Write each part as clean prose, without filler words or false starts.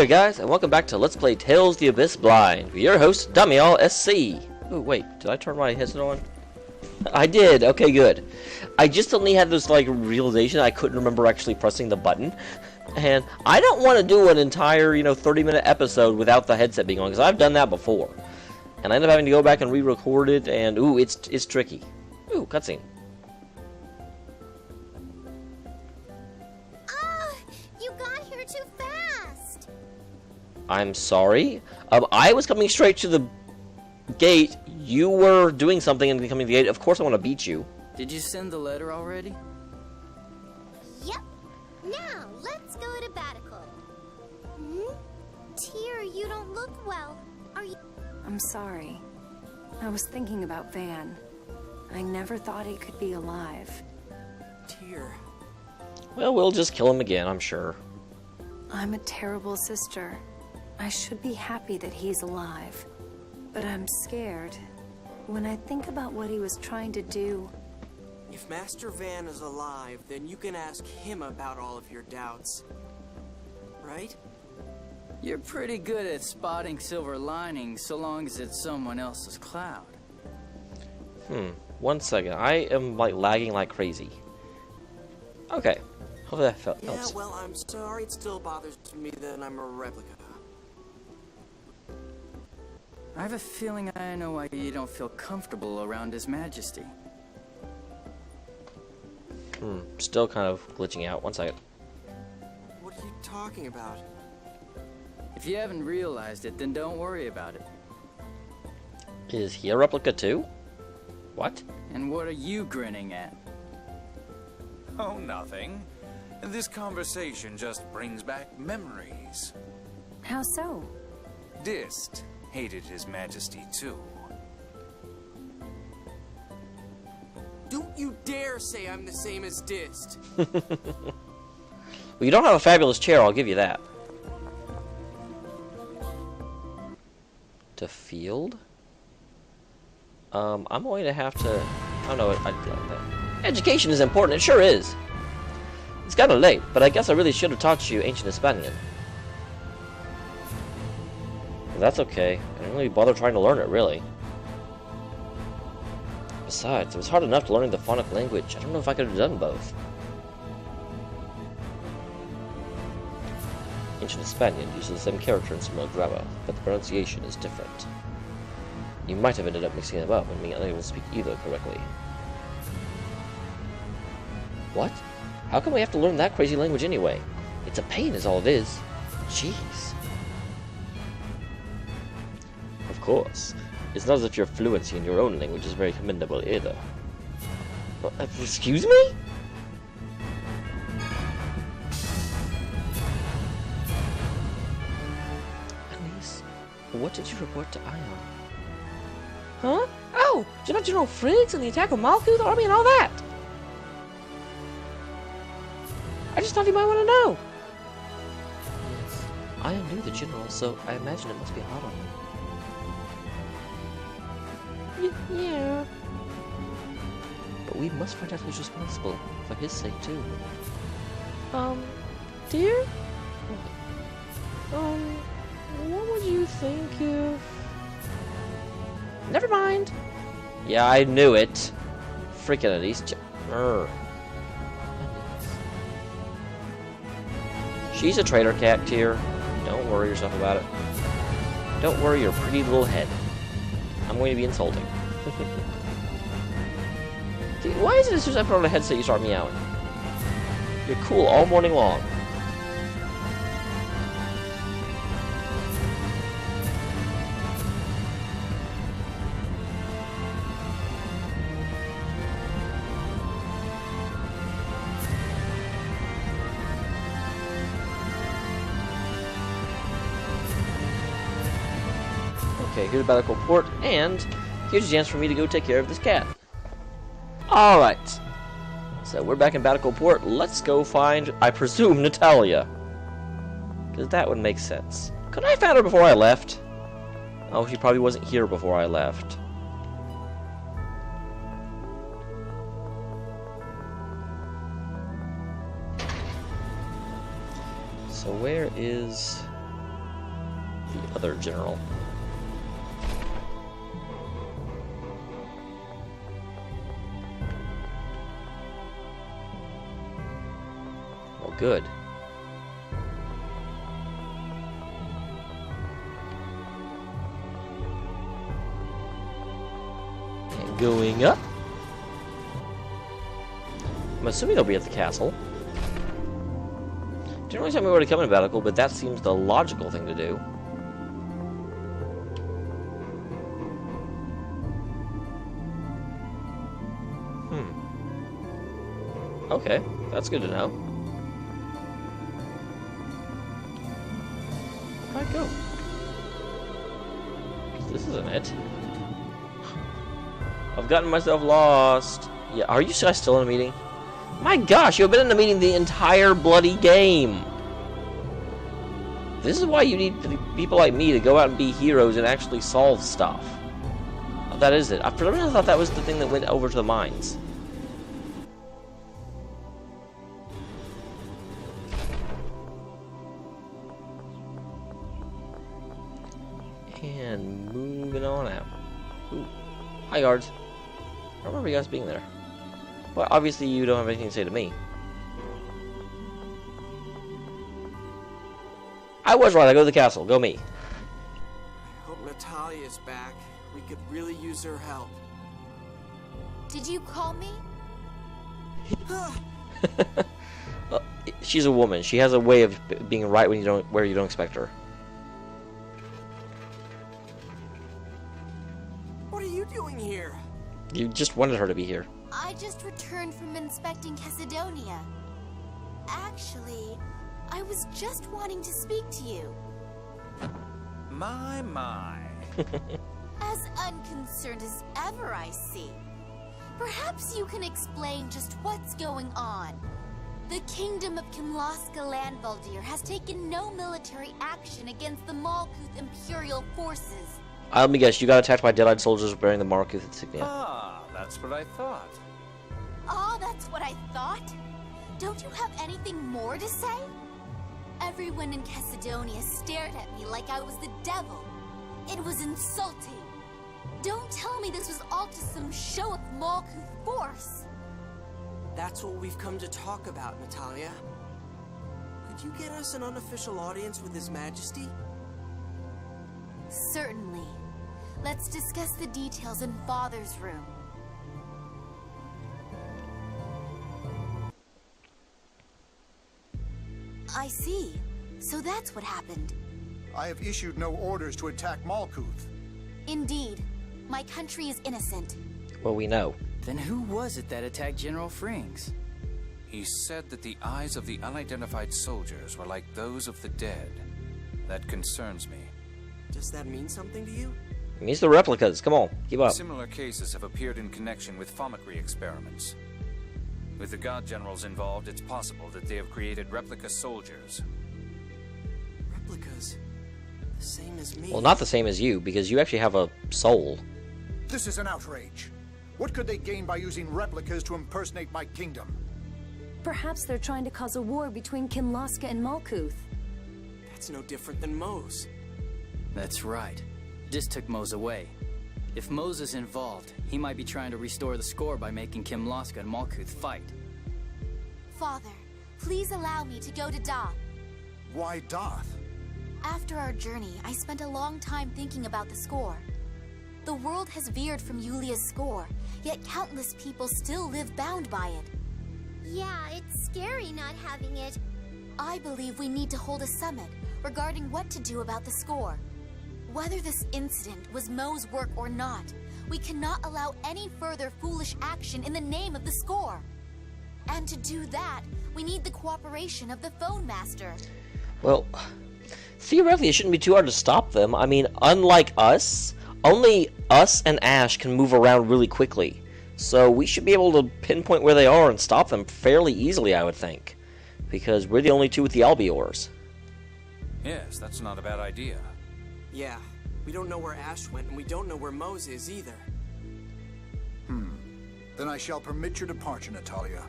there guys, and welcome back to Let's Play Tales the Abyss Blind with your host, Dummyall SC. Oh wait, did I turn my headset on? I did, okay good. I just suddenly had this like realization I couldn't remember actually pressing the button. And I don't want to do an entire, 30-minute episode without the headset being on, because I've done that before. And I end up having to go back and re-record it, and ooh, it's tricky. Ooh, cutscene. I'm sorry. I was coming straight to the gate. You were doing something and coming to the gate. Of course I want to beat you. Did you send the letter already? Yep. Now, let's go to Batical. Tyr, you don't look well. Are you... I'm sorry. I was thinking about Van. I never thought he could be alive. Tyr. Well, we'll just kill him again, I'm sure. I'm a terrible sister. I should be happy that he's alive, but I'm scared. When I think about what he was trying to do... If Master Van is alive, then you can ask him about all of your doubts. Right? You're pretty good at spotting silver linings so long as it's someone else's cloud. 1 second. I am like lagging like crazy. Okay. Hopefully that helps. Yeah, well, I'm sorry it still bothers me that I'm a replica. I have a feeling I know why you don't feel comfortable around His Majesty. Still kind of glitching out. 1 second. What are you talking about? If you haven't realized it, then don't worry about it. Is he a replica too? What? And what are you grinning at? Oh, nothing. This conversation just brings back memories. How so? Dist hated His Majesty too. Don't you dare say I'm the same as Dist. Well, you don't have a fabulous chair, I'll give you that. To field? I'm going to have to... I don't know. Education is important, it sure is. It's kinda late, but I guess I really should have taught you ancient Hispanian. But that's okay. I didn't really bother trying to learn it, really. Besides, it was hard enough learning the phonic language. I don't know if I could have done both. Ancient Hispanian uses the same character in similar grammar, but the pronunciation is different. You might have ended up mixing them up and being unable to speak either correctly. What? How come we have to learn that crazy language anyway? It's a pain is all it is. Jeez. Of course. It's not as if your fluency in your own language is very commendable either. Excuse me? Anise, what did you report to Ion? Huh? Oh! You're not General Friggs and the attack of Malkuth, the army and all that! I just thought you might want to know! Yes, Ion knew the General, so I imagine it must be hard on him. Yeah. But we must find out who's responsible, for his sake too. Dear? What would you think if... Never mind! Yeah, I knew it. Freaking Anise. She's a traitor cat, Tyr. Don't worry yourself about it. Don't worry your pretty little head. I'm going to be insulting. Dude, why is it as soon as I put on a headset you start meowing? You're cool all morning long. Okay, here's the Batical port, and here's a chance for me to go take care of this cat. Alright. So we're back in Batical port. Let's go find, I presume, Natalia. Because that would make sense. Couldn't I have found her before I left? Oh, she probably wasn't here before I left. So where is... other general. Well, good. And going up. I'm assuming they'll be at the castle. Didn't really tell me where to come in Battle, but that seems the logical thing to do. Okay, that's good to know. Where'd I go? This isn't it. I've gotten myself lost. Yeah, are you guys still in a meeting? My gosh, you've been in the meeting the entire bloody game. This is why you need people like me to go out and be heroes and actually solve stuff. Oh, that is it. For some reason I thought that was the thing that went over to the mines. And moving on out. Ooh. Hi, guards. I don't remember you guys being there. Well, obviously you don't have anything to say to me. I was right, I go to the castle. Go me. I hope Natalia's back. We could really use her help. Did you call me? She's a woman. She has a way of being right when where you don't expect her. What are you doing here? You just wanted her to be here. I just returned from inspecting Casidonia. Actually, I was just wanting to speak to you. My. As unconcerned as ever, I see. Perhaps you can explain just what's going on. The Kingdom of Kimlaska Landvaldir has taken no military action against the Malkuth Imperial forces. Let me guess, you got attacked by dead-eyed soldiers wearing the Malkuth insignia. Ah, that's what I thought. Oh, that's what I thought? Don't you have anything more to say? Everyone in Casidonia stared at me like I was the devil. It was insulting. Don't tell me this was all just some show of Malkuth force. That's what we've come to talk about, Natalia. Could you get us an unofficial audience with His Majesty? Certainly. Let's discuss the details in Father's room. I see. So that's what happened. I have issued no orders to attack Malkuth. Indeed. My country is innocent. Well, we know. Then who was it that attacked General Frings? He said that the eyes of the unidentified soldiers were like those of the dead. That concerns me. Does that mean something to you? It means the replicas. Come on, keep up. Similar cases have appeared in connection with Fomicry experiments. With the god generals involved, it's possible that they have created replica soldiers. Replicas? The same as me? Well, not the same as you, because you actually have a soul. This is an outrage. What could they gain by using replicas to impersonate my kingdom? Perhaps they're trying to cause a war between Kimlaska and Malkuth. That's no different than Moe's. That's right. Dis took Moe's away. If Moe's is involved, he might be trying to restore the score by making Kimlaska and Malkuth fight. Father, please allow me to go to Doth. Why Doth? After our journey, I spent a long time thinking about the score. The world has veered from Yulia's score, yet countless people still live bound by it. Yeah, it's scary not having it. I believe we need to hold a summit regarding what to do about the score. Whether this incident was Moe's work or not, we cannot allow any further foolish action in the name of the score. And to do that, we need the cooperation of the Phone Master. Well, theoretically, it shouldn't be too hard to stop them. I mean, unlike us, only us and Ash can move around really quickly. So we should be able to pinpoint where they are and stop them fairly easily, I would think. Because we're the only two with the Albiors. Yes, that's not a bad idea. Yeah, we don't know where Ash went, and we don't know where Moe's is either. Then I shall permit your departure, Natalia.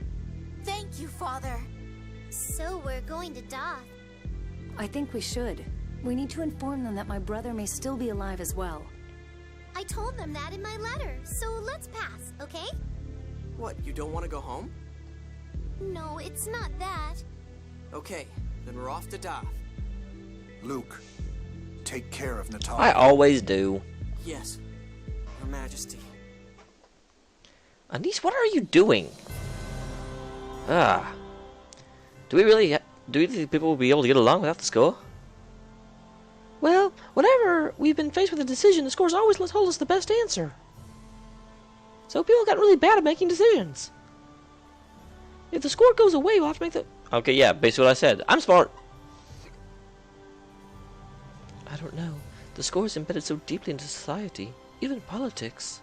Thank you, Father. So we're going to Doth. I think we should. We need to inform them that my brother may still be alive as well. I told them that in my letter, so let's pass, okay? What, you don't want to go home? No, it's not that. Okay, then we're off to Darth. Luke, take care of Natalia. I always do. Yes, Your Majesty. Anise, what are you doing? Ah. Do we think people will be able to get along without the score? Well, whenever we've been faced with a decision, the scores always told us the best answer. So people got really bad at making decisions. If the score goes away, we'll have to make the... Okay, yeah, basically what I said. I'm smart. I don't know. The score is embedded so deeply into society, even politics.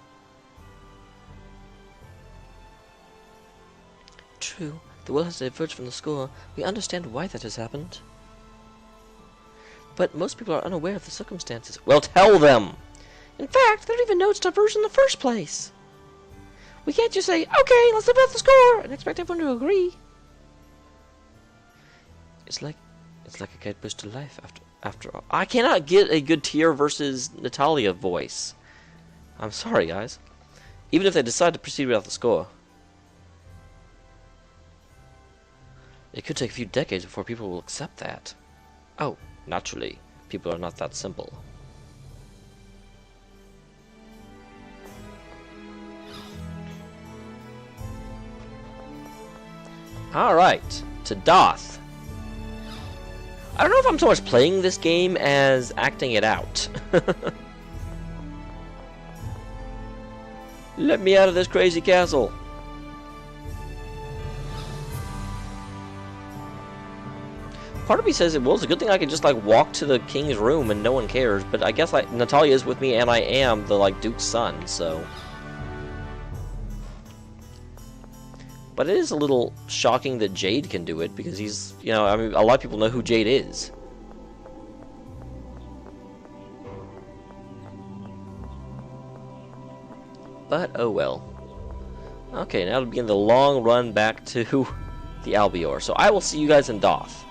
True, the world has diverged from the score. We understand why that has happened. But most people are unaware of the circumstances. Well, tell them! In fact, they don't even know it's diverged in the first place. We can't just say, okay, let's live out the score, and expect everyone to agree. It's like a guidepost to life after all. I cannot get a good Tyr versus Natalia voice. I'm sorry, guys. Even if they decide to proceed without the score. It could take a few decades before people will accept that. Oh, naturally, people are not that simple. Alright, to Doth. I don't know if I'm so much playing this game as acting it out. Let me out of this crazy castle. Part of me says, well, it's a good thing I can just, like, walk to the king's room and no one cares, but I guess, like, Natalia is with me and I am the, like, Duke's son, so... But it is a little shocking that Jade can do it, because he's, you know, I mean, a lot of people know who Jade is. But, oh well. Okay, now to begin the long run back to the Albior. So I will see you guys in Doth.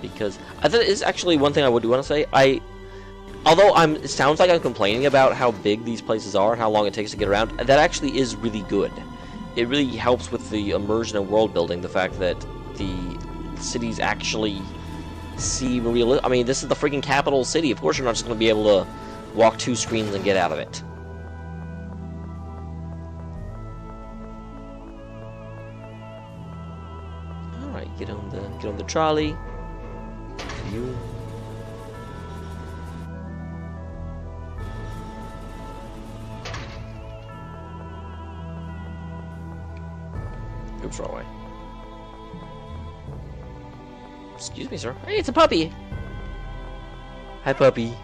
Because I thought it's actually one thing I would want to say. Although it sounds like I'm complaining about how big these places are and how long it takes to get around, that actually is really good. It really helps with the immersion and world building, the fact that the cities actually seem real. I mean, this is the freaking capital city. Of course you're not just going to be able to walk 2 screens and get out of it. Alright, get on the trolley. You. Oops, wrong way. Excuse me, sir. Hey, it's a puppy! Hi, puppy.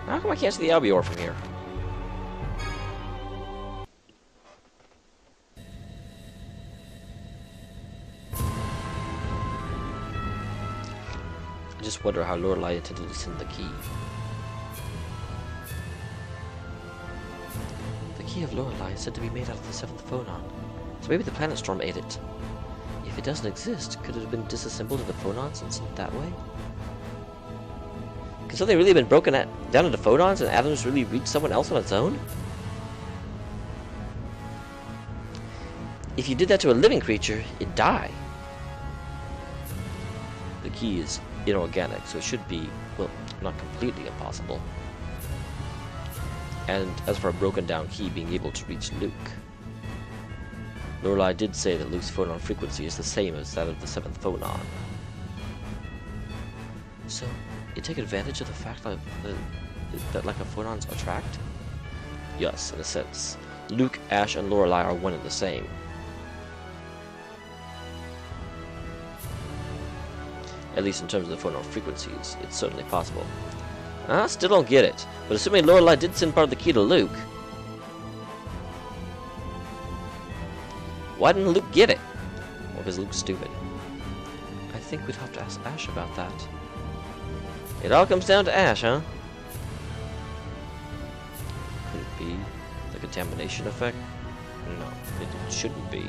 How come I can't see the Albior from here? I just wonder how Lorelei intended to send the key. The key of Lorelei is said to be made out of the 7th phonon, so maybe the planet storm ate it. If it doesn't exist, could it have been disassembled into phonons and sent that way? Could something really have been broken down into phonons and atoms really reach someone else on its own? If you did that to a living creature, it'd die. The key is inorganic, so it should be, well, not completely impossible. And as for a broken down key being able to reach Luke, Lorelei did say that Luke's phonon frequency is the same as that of the 7th phonon. So, you take advantage of the fact that like a phonons attract? Yes, in a sense. Luke, Ash, and Lorelei are one and the same. At least in terms of the phonon frequencies, it's certainly possible. I still don't get it, but assuming Lorelei did send part of the key to Luke, why didn't Luke get it? Well, because Luke's stupid. I think we'd have to ask Ash about that. It all comes down to Ash, huh? Could it be the contamination effect? No, it shouldn't be.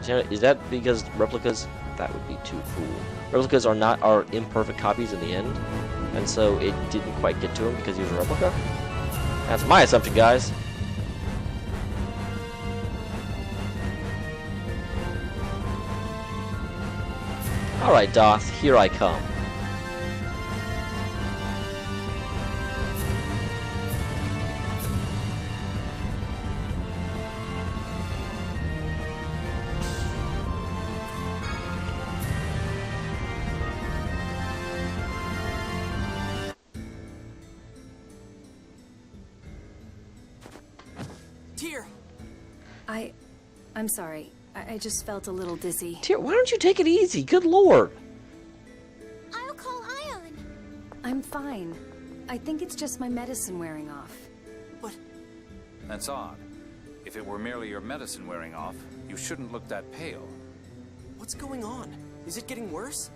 Is that because replicas? That would be too cool. Replicas are imperfect copies in the end, and so it didn't quite get to him because he was a replica. That's my assumption, guys. Alright, Doth, here I come. Tyr! I'm sorry. I just felt a little dizzy. Tyr, why don't you take it easy? Good lord. I'll call Ion. I'm fine. I think it's just my medicine wearing off. But That's odd. If it were merely your medicine wearing off, you shouldn't look that pale. what's going on? Is it getting worse?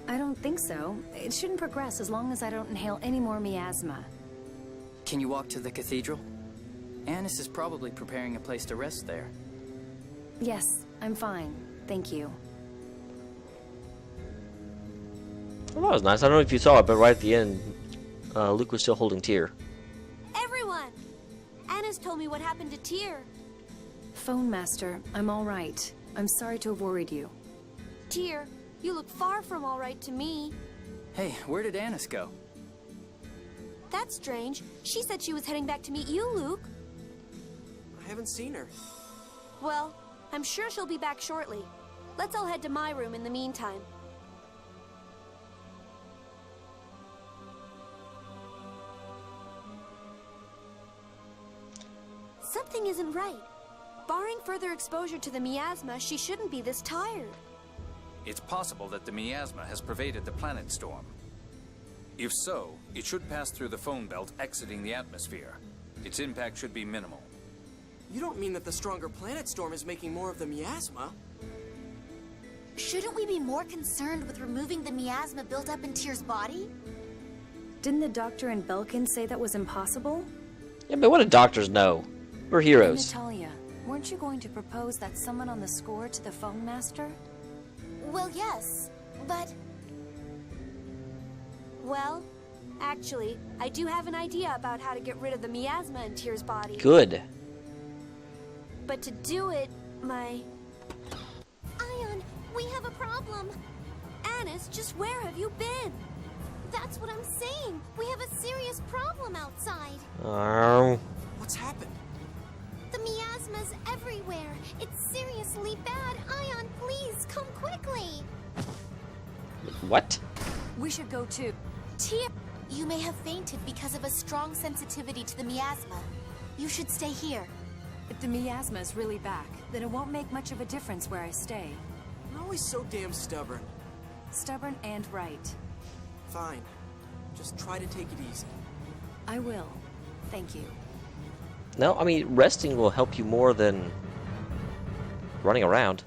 I don't think so. It shouldn't progress as long as I don't inhale any more miasma. Can you walk to the cathedral? Anise is probably preparing a place to rest there. Yes, I'm fine. Thank you. Well, that was nice. I don't know if you saw it, but right at the end, Luke was still holding Tyr. Everyone! Anise told me what happened to Tyr. Phone Master, I'm all right. I'm sorry to have worried you. Tyr, you look far from all right to me. Hey, where did Anise go? That's strange. She said she was heading back to meet you, Luke. I haven't seen her. Well, I'm sure she'll be back shortly. Let's all head to my room in the meantime. Something isn't right. Barring further exposure to the miasma, she shouldn't be this tired. It's possible that the miasma has pervaded the planet storm. If so, it should pass through the phone belt exiting the atmosphere. Its impact should be minimal. You don't mean that the stronger planet storm is making more of the miasma? Shouldn't we be more concerned with removing the miasma built up in Tyr's body? Didn't the doctor and Belkin say that was impossible? Yeah, but what do doctors know? We're heroes. Natalia, weren't you going to propose that someone on the score to the phone master? Well, yes, but... Well, actually, I do have an idea about how to get rid of the miasma in Tyr's body. Good. But to do it, Ion, we have a problem. Anise, just where have you been? That's what I'm saying. We have a serious problem outside. What's happened? The miasma's everywhere. It's seriously bad. Ion, please, come quickly. What? We should go too. Tyr, you may have fainted because of a strong sensitivity to the miasma. You should stay here. If the miasma is really back, then it won't make much of a difference where I stay. You're always so damn stubborn. Stubborn and right. Fine. Just try to take it easy. I will. Thank you. No, I mean, resting will help you more than running around.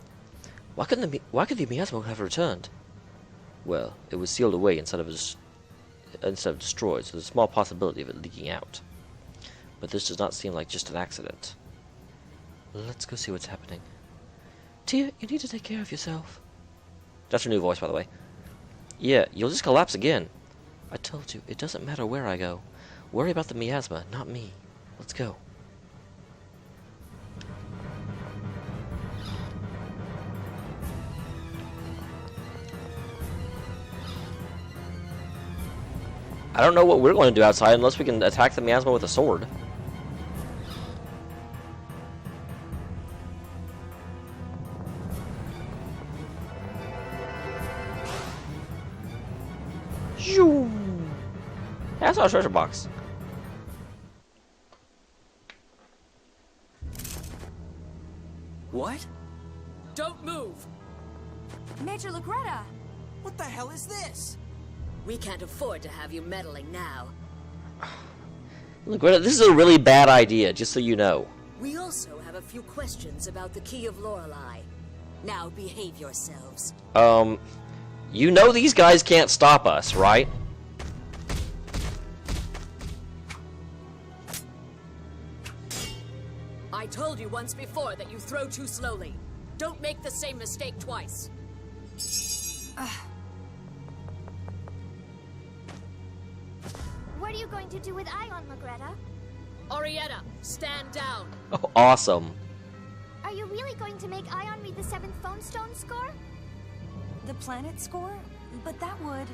Why could the miasma have returned? Well, it was sealed away instead of destroyed, so there's a small possibility of it leaking out. But this does not seem like just an accident. Let's go see what's happening. Tyr, you need to take care of yourself. That's her new voice, by the way. Yeah, you'll just collapse again. I told you, it doesn't matter where I go. Worry about the miasma, not me. Let's go. I don't know what we're going to do outside unless we can attack the miasma with a sword. Shoo! Yeah, I saw a treasure box. What? Don't move! Major Lagretta! What the hell is this? We can't afford to have you meddling now. Look, this is a really bad idea, just so you know. We also have a few questions about the Key of Lorelei. Now behave yourselves. You know these guys can't stop us, right? I told you once before that you throw too slowly. Don't make the same mistake twice. What are you going to do with Ion, Lagretta? Arietta, stand down. Oh, awesome. Are you really going to make Ion read the 7th phone stone score? The planet score? But that would...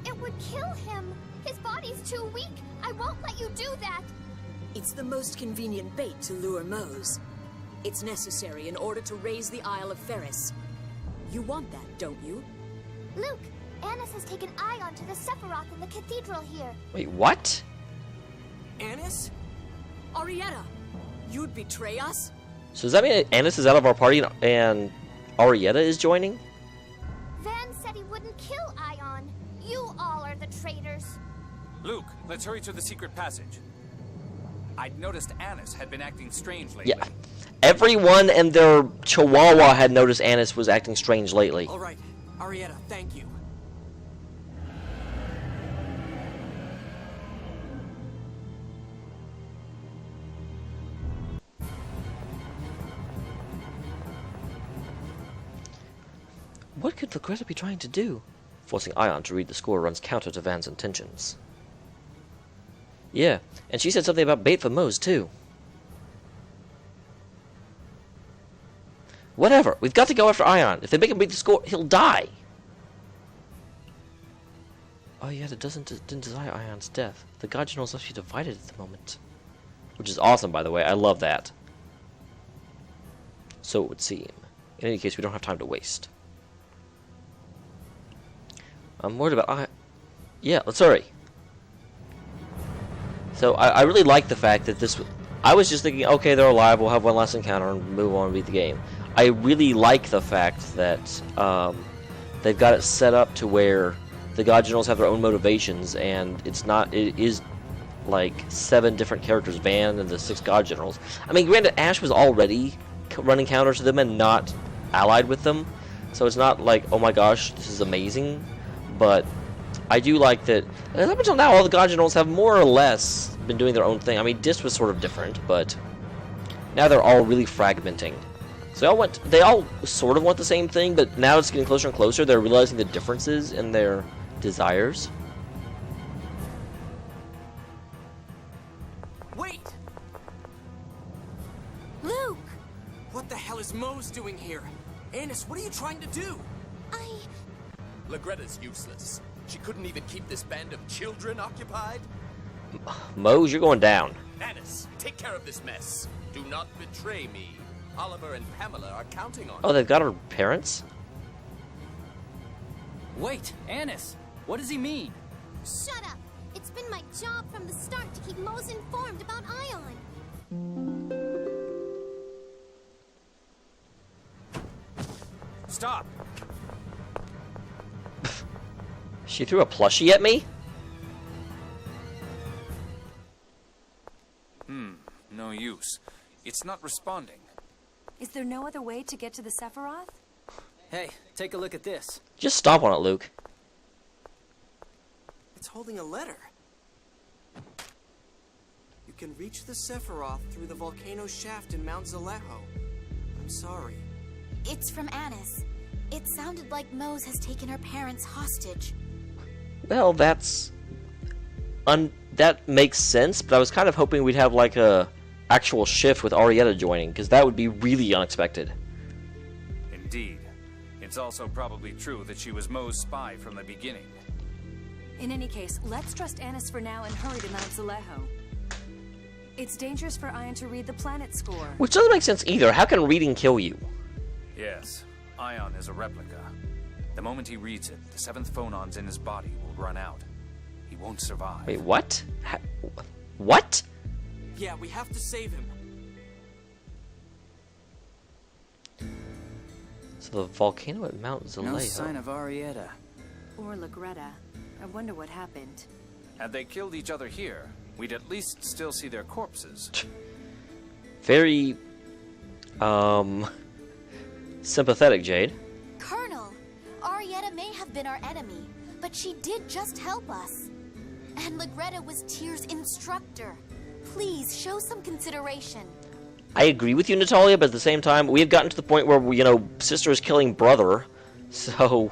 It would kill him. His body's too weak. I won't let you do that. It's the most convenient bait to lure Mose. It's necessary in order to raise the Isle of Ferris. You want that, don't you? Luke, Anise has taken Ion to the Sephiroth in the cathedral here. Wait, what? Anise? Arietta, you'd betray us? So does that mean Anise is out of our party and Arietta is joining? Van said he wouldn't kill Ion. You all are the traitors. Luke, let's hurry to the secret passage. I'd noticed Anise had been acting strange lately. Yeah. Everyone and their chihuahua had noticed Anise was acting strange lately. All right, Arietta, thank you. What could Lagretta be trying to do? Forcing Ion to read the score runs counter to Van's intentions. Yeah, and she said something about bait for Mose, too. Whatever, we've got to go after Ion. If they make him beat the score, he'll die. Oh yeah, it didn't desire Ion's death. The God Generals must be divided at the moment. Which is awesome, by the way. I love that. So it would seem. In any case, we don't have time to waste. I'm worried about yeah, let's hurry. So I really like the fact that this... I was just thinking, okay, they're alive, we'll have one last encounter and move on and beat the game. I really like the fact that they've got it set up to where the God Generals have their own motivations, and it is like 7 different characters, Van and the 6 God Generals. I mean, granted, Ash was already running counter to them and not allied with them, so it's not like, oh my gosh, this is amazing. But I do like that up until now all the God Generals have more or less been doing their own thing. I mean, Dis was sort of different, but now they're all really fragmenting. So they all sort of want the same thing, but now it's getting closer and closer. They're realizing the differences in their desires. Wait! Luke! What the hell is Mose doing here? Anise, what are you trying to do? Lagretta's useless. She couldn't even keep this band of children occupied. Mose, you're going down. Anise, take care of this mess. Do not betray me. Oliver and Pamela are counting on Oh, you. they've got her parents? Wait, Anise, what does he mean? Shut up! It's been my job from the start to keep Mose informed about Ion. Stop! She threw a plushie at me? No use. It's not responding. Is there no other way to get to the Sephiroth? Hey, take a look at this. Just stomp on it, Luke. It's holding a letter. You can reach the Sephiroth through the volcano shaft in Mount Zalejo. I'm sorry. It's from Anise. It sounded like Mose has taken her parents hostage. Well, that makes sense, but I was kind of hoping we'd have like a actual shift with Arietta joining, because that would be really unexpected. Indeed. It's also probably true that she was Moe's spy from the beginning. In any case, let's trust Anise for now and hurry to Mount Zalejo. It's dangerous for Ion to read the planet score. Which doesn't make sense either. How can reading kill you? Yes, Ion is a replica. The moment he reads it, the 7th phonons in his body will run out. He won't survive. Wait, what? What? Yeah, we have to save him. So the volcano at Mount Zalejo. No sign of Arietta. Or Lagretta. I wonder what happened. Had they killed each other here, we'd at least still see their corpses. Very, sympathetic, Jade. Colonel, Arietta may have been our enemy, but she did just help us. And Lagretta was Tyr's instructor. Please, show some consideration. I agree with you, Natalia, but at the same time, we have gotten to the point where, you know, sister is killing brother. So,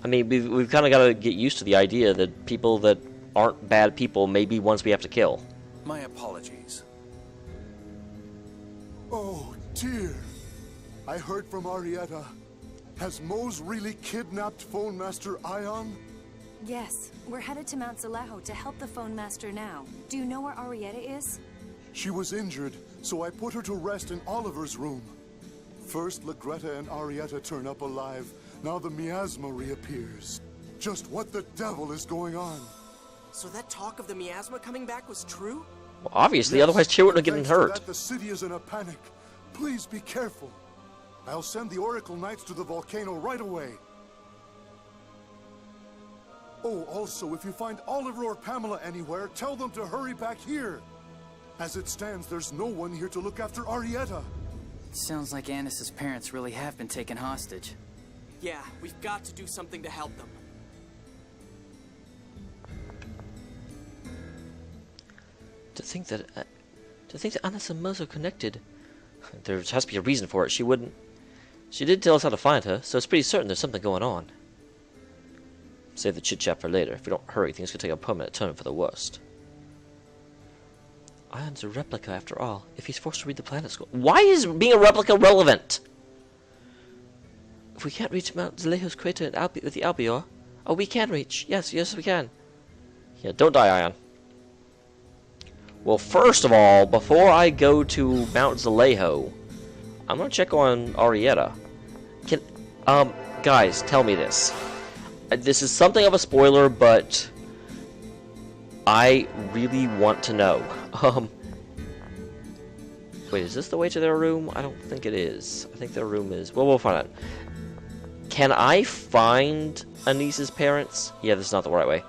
I mean, we've kind of got to get used to the idea that people that aren't bad people may be ones we have to kill. My apologies. Oh, dear. I heard from Arietta. Has Mose really kidnapped Phone Master Ion? Yes, we're headed to Mount Zalejo to help the Phone Master now. Do you know where Arietta is? She was injured, so I put her to rest in Oliver's room. First, Legretta and Arietta turn up alive. Now the miasma reappears. Just what the devil is going on? So that talk of the miasma coming back was true? Well, obviously, otherwise Cheer wouldn't have gotten hurt. That, the city is in a panic. Please be careful. I'll send the Oracle Knights to the volcano right away. Oh, also, if you find Oliver or Pamela anywhere, tell them to hurry back here. As it stands, there's no one here to look after Arietta. Sounds like Anise's parents really have been taken hostage. Yeah, we've got to do something to help them. To think that Anise and Mose are connected. There has to be a reason for it. She did tell us how to find her, so it's pretty certain there's something going on. Save the chit-chat for later. If we don't hurry, things could take a permanent turn for the worst. Ion's a replica, after all. If he's forced to read the planet school... Why is being a replica relevant? If we can't reach Mount Zalejo's crater with the Albior... Oh, we can reach. Yes, we can. Yeah, don't die, Ion. Well, first of all, before I go to Mount Zalejo, I'm gonna check on Arietta. Guys, tell me this. This is something of a spoiler, but I really want to know. Wait, is this the way to their room? I don't think it is. I think their room is... Well, we'll find out. Can I find Anise's parents? Yeah, this is not the right way.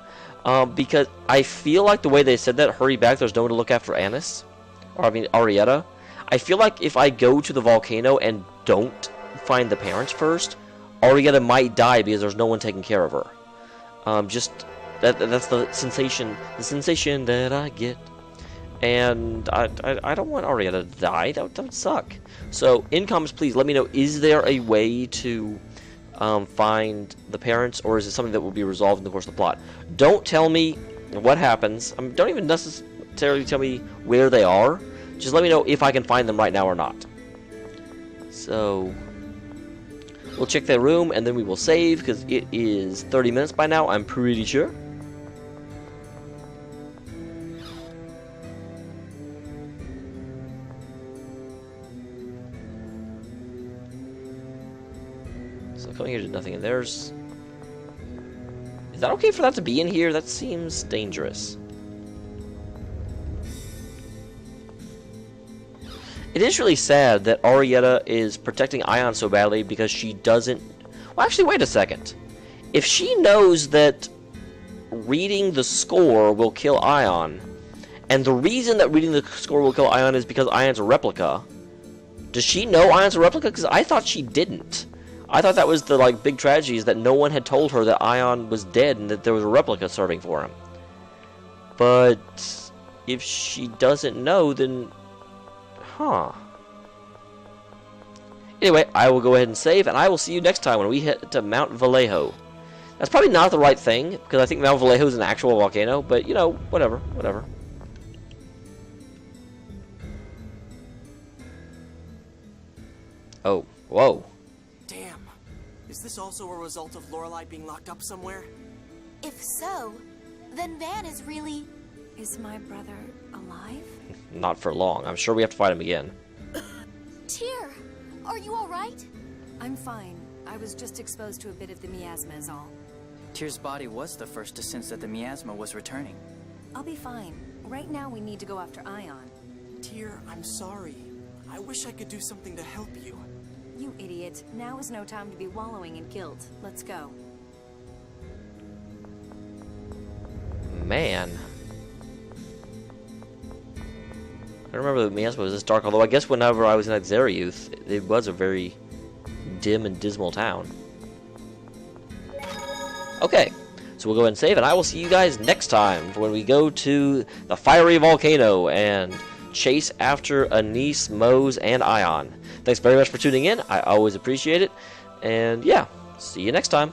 Because I feel like the way they said that, hurry back, there's no one to look after Anise. Or, I mean, Arietta. I feel like if I go to the volcano and don't find the parents first, Arietta might die because there's no one taking care of her. That's the sensation that I get. And I don't want Arietta to die. That would suck. So, in comments, please let me know, is there a way to find the parents, or is it something that will be resolved in the course of the plot? Don't tell me what happens. Don't even necessarily tell me where they are. Just let me know if I can find them right now or not. So, we'll check their room, and then we will save, because it is 30 minutes by now, I'm pretty sure. So coming here did nothing in theirs. Is that okay for that to be in here? That seems dangerous. It is really sad that Arietta is protecting Ion so badly because she doesn't... Well, actually, wait a second. If she knows that reading the score will kill Ion, and the reason that reading the score will kill Ion is because Ion's a replica, does she know Ion's a replica? Because I thought she didn't. I thought that was the, big tragedy, is that no one had told her that Ion was dead and that there was a replica serving for him. But if she doesn't know, then... Huh. Anyway, I will go ahead and save, and I will see you next time when we head to Mount Vallejo. That's probably not the right thing, because I think Mount Vallejo is an actual volcano, but, you know, whatever. Oh, whoa. Damn. Is this also a result of Lorelei being locked up somewhere? If so, then Van is really... Is my brother alive? Not for long. I'm sure we have to fight him again. Tyr, are you alright? I'm fine. I was just exposed to a bit of the miasma is all. Tyr's body was the first to sense that the miasma was returning. I'll be fine. Right now we need to go after Ion. Tyr, I'm sorry. I wish I could do something to help you. You idiot. Now is no time to be wallowing in guilt. Let's go. Man. I don't remember the miasma was this dark, although I guess whenever I was in Xeriuth, it was a very dim and dismal town. Okay, so we'll go ahead and save, and I will see you guys next time when we go to the fiery volcano and chase after Anise, Mose, and Ion. Thanks very much for tuning in. I always appreciate it. And yeah, see you next time.